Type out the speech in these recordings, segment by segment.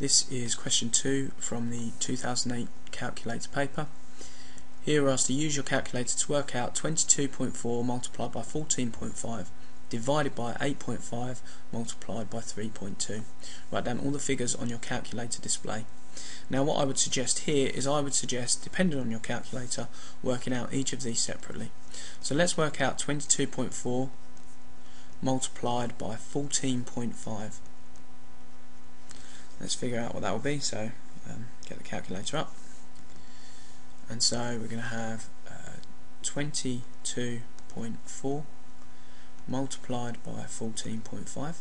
This is question 2 from the 2008 calculator paper. Here we're asked to use your calculator to work out 22.4 multiplied by 14.5 divided by 8.5 multiplied by 3.2. Write down all the figures on your calculator display. Now what I would suggest here is depending on your calculator, working out each of these separately. So let's work out 22.4 multiplied by 14.5. Let's figure out what that will be. So get the calculator up, and so we're going to have 22.4 multiplied by 14.5.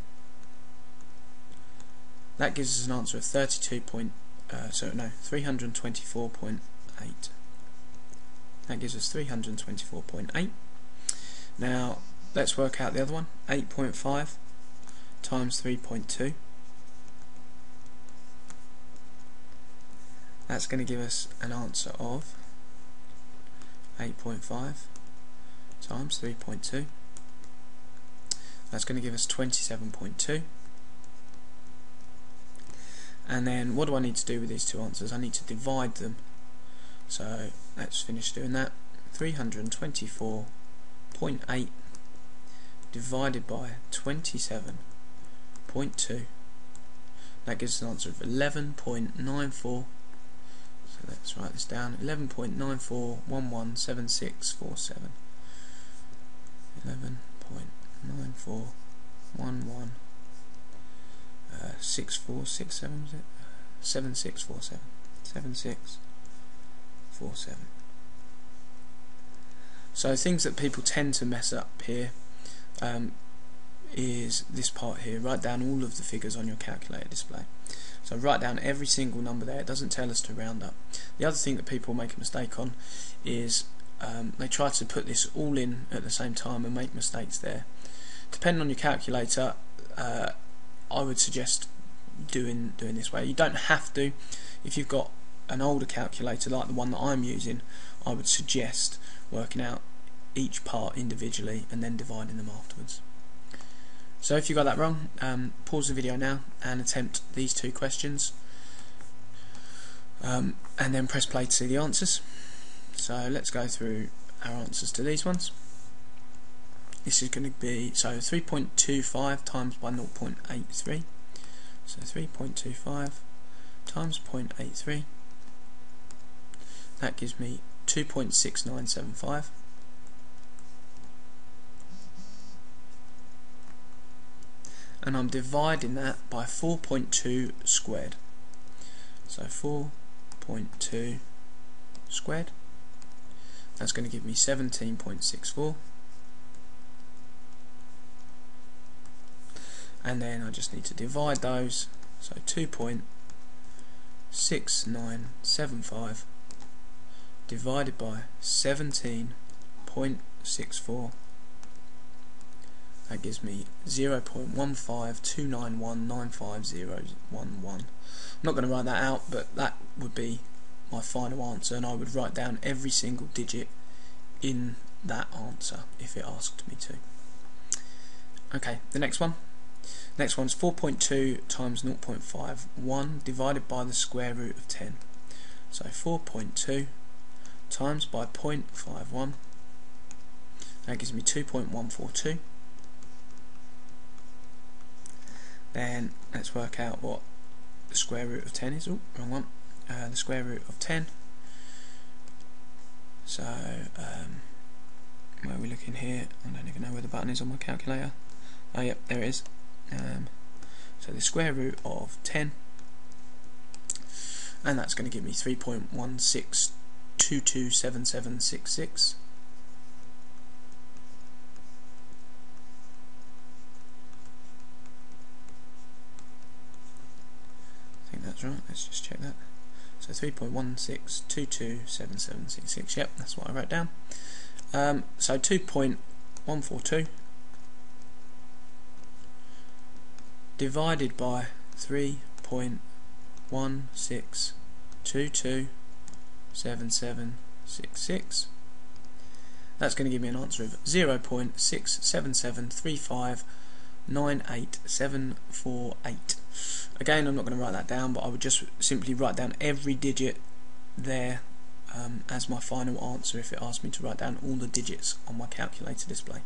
That gives us an answer of 324.8. That gives us 324.8. Now let's work out the other one. 8.5 times 3.2. That's going to give us an answer of 8.5 times 3.2. That's going to give us 27.2. And then what do I need to do with these two answers? I need to divide them. So let's finish doing that. 324.8 divided by 27.2. That gives us an answer of 11.94. So let's write this down. 11.94117647. 11.9411 6467, is it? 7647. 7647. So things that people tend to mess up here is this part here. Write down all of the figures on your calculator display. So write down every single number there. It doesn't tell us to round up. The other thing that people make a mistake on is they try to put this all in at the same time and make mistakes there. Depending on your calculator, I would suggest doing this way. You don't have to. If you've got an older calculator like the one that I'm using, I would suggest working out each part individually and then dividing them afterwards. So if you got that wrong, pause the video now and attempt these two questions, and then press play to see the answers. So let's go through our answers to these ones. This is going to be 3.25 times by 0.83. So 3.25 times 0.83. That gives me 2.6975. And I'm dividing that by 4.2 squared. So 4.2 squared. That's going to give me 17.64. And then I just need to divide those. So 2.6975 divided by 17.64. That gives me 0.152919511. I'm not going to write that out, but that would be my final answer, and I would write down every single digit in that answer if it asked me to. Okay, the next one. Next one's 4.2 times 0.51 divided by the square root of 10. So 4.2 times by 0.51. That gives me 2.142. Then let's work out what the square root of 10 is. Oh, wrong one. The square root of 10. So where are we looking here? I don't even know where the button is on my calculator. Oh yep, there it is. So the square root of 10, and that's going to give me 3.16227766. I think that's right. Let's just check that. So 3.16227766. Yep, that's what I wrote down. So 2.142 divided by 3.16227766. That's going to give me an answer of 0.67735 98748. Again, I'm not going to write that down, but I would just simply write down every digit there as my final answer if it asked me to write down all the digits on my calculator display.